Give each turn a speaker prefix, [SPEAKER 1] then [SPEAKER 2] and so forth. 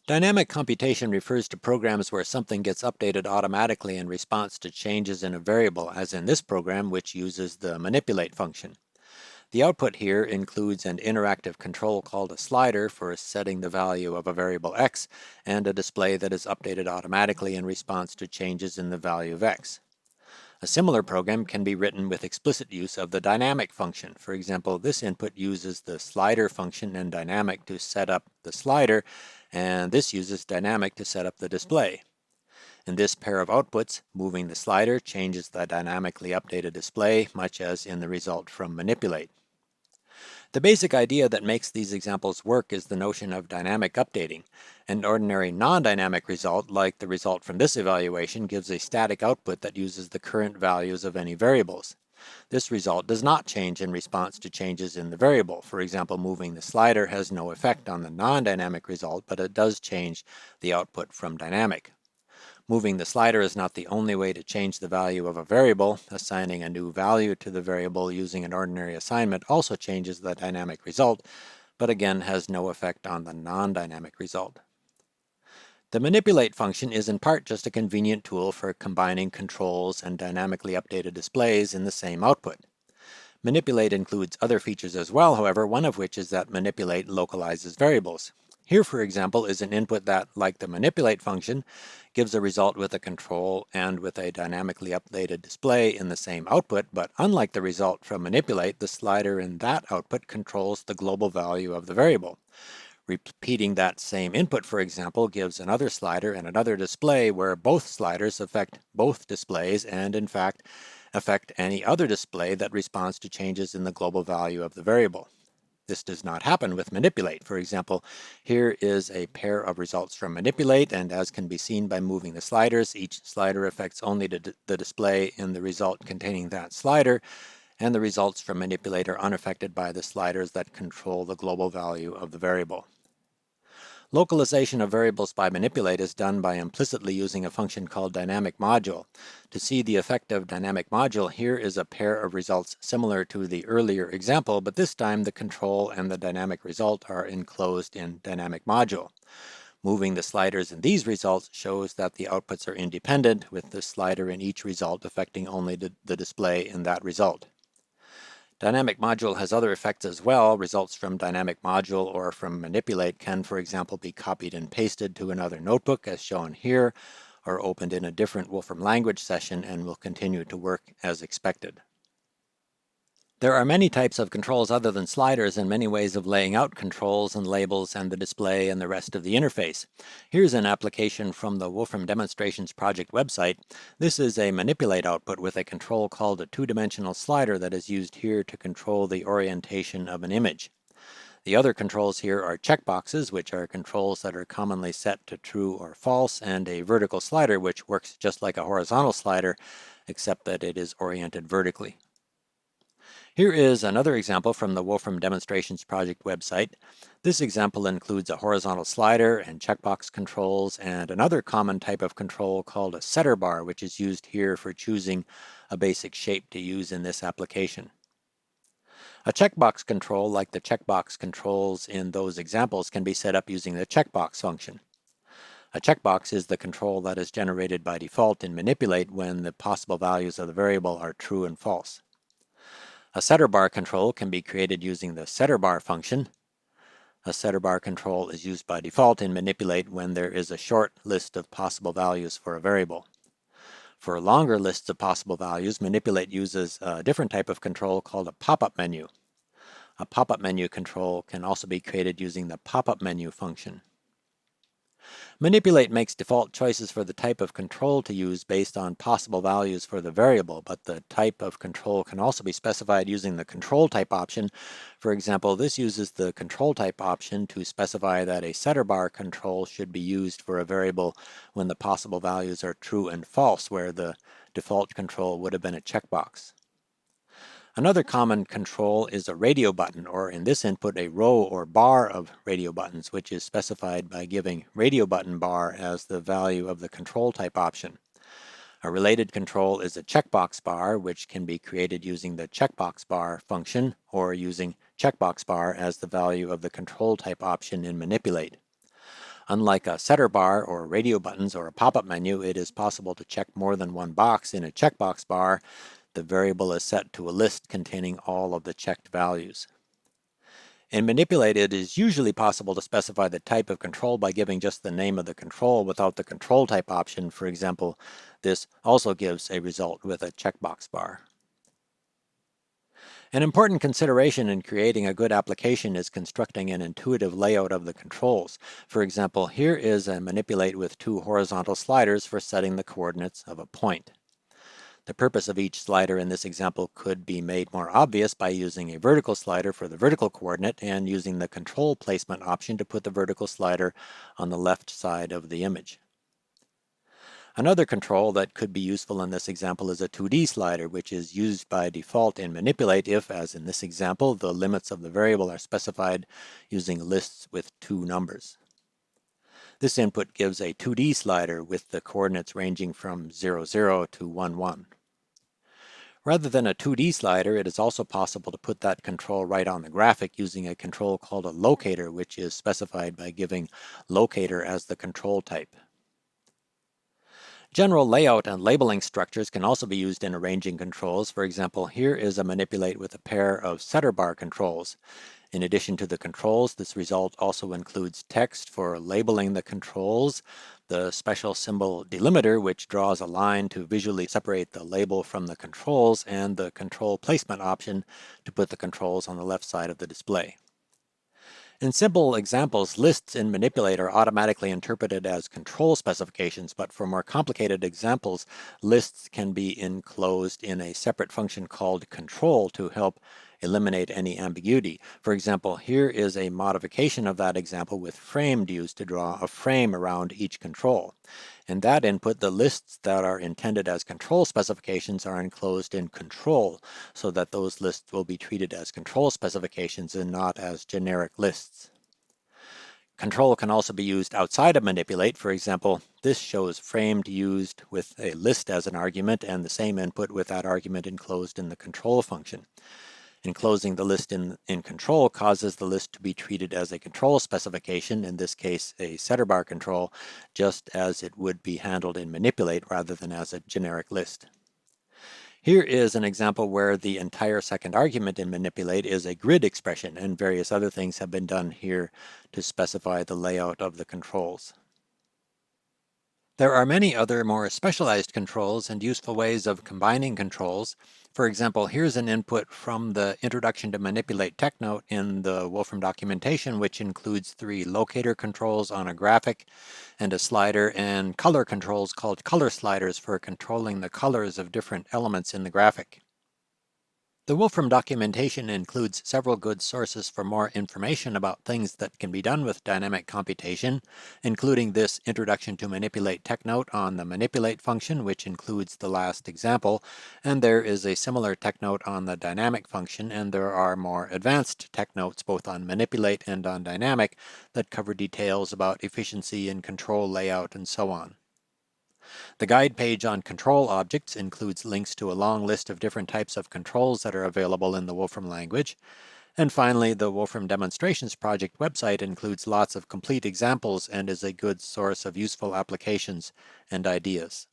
[SPEAKER 1] Dynamic computation refers to programs where something gets updated automatically in response to changes in a variable, as in this program, which uses the manipulate function. The output here includes an interactive control called a slider for setting the value of a variable x, and a display that is updated automatically in response to changes in the value of x. A similar program can be written with explicit use of the dynamic function. For example, this input uses the slider function in dynamic to set up the slider, and this uses dynamic to set up the display. In this pair of outputs, moving the slider changes the dynamically updated display, much as in the result from manipulate. The basic idea that makes these examples work is the notion of dynamic updating. An ordinary non-dynamic result, like the result from this evaluation, gives a static output that uses the current values of any variables. This result does not change in response to changes in the variable. For example, moving the slider has no effect on the non-dynamic result, but it does change the output from dynamic. Moving the slider is not the only way to change the value of a variable. Assigning a new value to the variable using an ordinary assignment also changes the dynamic result, but again has no effect on the non-dynamic result. The manipulate function is in part just a convenient tool for combining controls and dynamically updated displays in the same output. Manipulate includes other features as well, however, one of which is that manipulate localizes variables. Here, for example, is an input that, like the manipulate function, gives a result with a control and with a dynamically updated display in the same output, but unlike the result from manipulate, the slider in that output controls the global value of the variable. Repeating that same input, for example, gives another slider and another display where both sliders affect both displays and, in fact, affect any other display that responds to changes in the global value of the variable. This does not happen with manipulate. For example, here is a pair of results from manipulate, and as can be seen by moving the sliders, each slider affects only the display in the result containing that slider, and the results from manipulate are unaffected by the sliders that control the global value of the variable. Localization of variables by manipulate is done by implicitly using a function called dynamic module. To see the effect of dynamic module, here is a pair of results similar to the earlier example, but this time the control and the dynamic result are enclosed in dynamic module. Moving the sliders in these results shows that the outputs are independent, with the slider in each result affecting only the display in that result. Dynamic module has other effects as well. Results from dynamic module or from manipulate can, for example, be copied and pasted to another notebook as shown here, or opened in a different Wolfram Language session and will continue to work as expected. There are many types of controls other than sliders and many ways of laying out controls and labels and the display and the rest of the interface. Here's an application from the Wolfram Demonstrations Project website. This is a manipulate output with a control called a two-dimensional slider that is used here to control the orientation of an image. The other controls here are checkboxes, which are controls that are commonly set to true or false, and a vertical slider, which works just like a horizontal slider, except that it is oriented vertically. Here is another example from the Wolfram Demonstrations Project website. This example includes a horizontal slider and checkbox controls and another common type of control called a setter bar, which is used here for choosing a basic shape to use in this application. A checkbox control, like the checkbox controls in those examples, can be set up using the checkbox function. A checkbox is the control that is generated by default in manipulate when the possible values of the variable are true and false. A setter bar control can be created using the setter bar function. A setter bar control is used by default in manipulate when there is a short list of possible values for a variable. For longer lists of possible values, manipulate uses a different type of control called a pop-up menu. A pop-up menu control can also be created using the pop-up menu function. Manipulate makes default choices for the type of control to use based on possible values for the variable, but the type of control can also be specified using the control type option. For example, this uses the control type option to specify that a setter bar control should be used for a variable when the possible values are true and false, where the default control would have been a checkbox. Another common control is a radio button, or in this input a row or bar of radio buttons, which is specified by giving radio button bar as the value of the control type option. A related control is a checkbox bar, which can be created using the checkbox bar function or using checkbox bar as the value of the control type option in manipulate. Unlike a setter bar or radio buttons or a pop-up menu, it is possible to check more than one box in a checkbox bar. The variable is set to a list containing all of the checked values. In Manipulate, it is usually possible to specify the type of control by giving just the name of the control without the control type option. For example, this also gives a result with a checkbox bar. An important consideration in creating a good application is constructing an intuitive layout of the controls. For example, here is a Manipulate with two horizontal sliders for setting the coordinates of a point. The purpose of each slider in this example could be made more obvious by using a vertical slider for the vertical coordinate and using the control placement option to put the vertical slider on the left side of the image. Another control that could be useful in this example is a 2D slider, which is used by default in Manipulate if, as in this example, the limits of the variable are specified using lists with two numbers. This input gives a 2D slider with the coordinates ranging from 0, 0 to 1, 1. Rather than a 2D slider, it is also possible to put that control right on the graphic using a control called a locator, which is specified by giving locator as the control type. General layout and labeling structures can also be used in arranging controls. For example, here is a Manipulate with a pair of setter bar controls. In addition to the controls, this result also includes text for labeling the controls, the special symbol delimiter, which draws a line to visually separate the label from the controls, and the control placement option to put the controls on the left side of the display. In simple examples, lists in Manipulate are automatically interpreted as control specifications, but for more complicated examples, lists can be enclosed in a separate function called control to help eliminate any ambiguity. For example, here is a modification of that example with framed used to draw a frame around each control. In that input, the lists that are intended as control specifications are enclosed in control, so that those lists will be treated as control specifications and not as generic lists. Control can also be used outside of Manipulate. For example, this shows framed used with a list as an argument and the same input with that argument enclosed in the control function. Enclosing the list in control causes the list to be treated as a control specification, in this case a setter bar control, just as it would be handled in Manipulate rather than as a generic list. Here is an example where the entire second argument in Manipulate is a grid expression, and various other things have been done here to specify the layout of the controls. There are many other more specialized controls and useful ways of combining controls. For example, here's an input from the Introduction to Manipulate tech note in the Wolfram documentation, which includes 3 locator controls on a graphic and a slider, and color controls called color sliders for controlling the colors of different elements in the graphic. The Wolfram documentation includes several good sources for more information about things that can be done with dynamic computation, including this Introduction to Manipulate tech note on the Manipulate function, which includes the last example, and there is a similar tech note on the dynamic function, and there are more advanced tech notes both on Manipulate and on dynamic that cover details about efficiency and control layout and so on. The guide page on control objects includes links to a long list of different types of controls that are available in the Wolfram language. And finally, the Wolfram Demonstrations Project website includes lots of complete examples and is a good source of useful applications and ideas.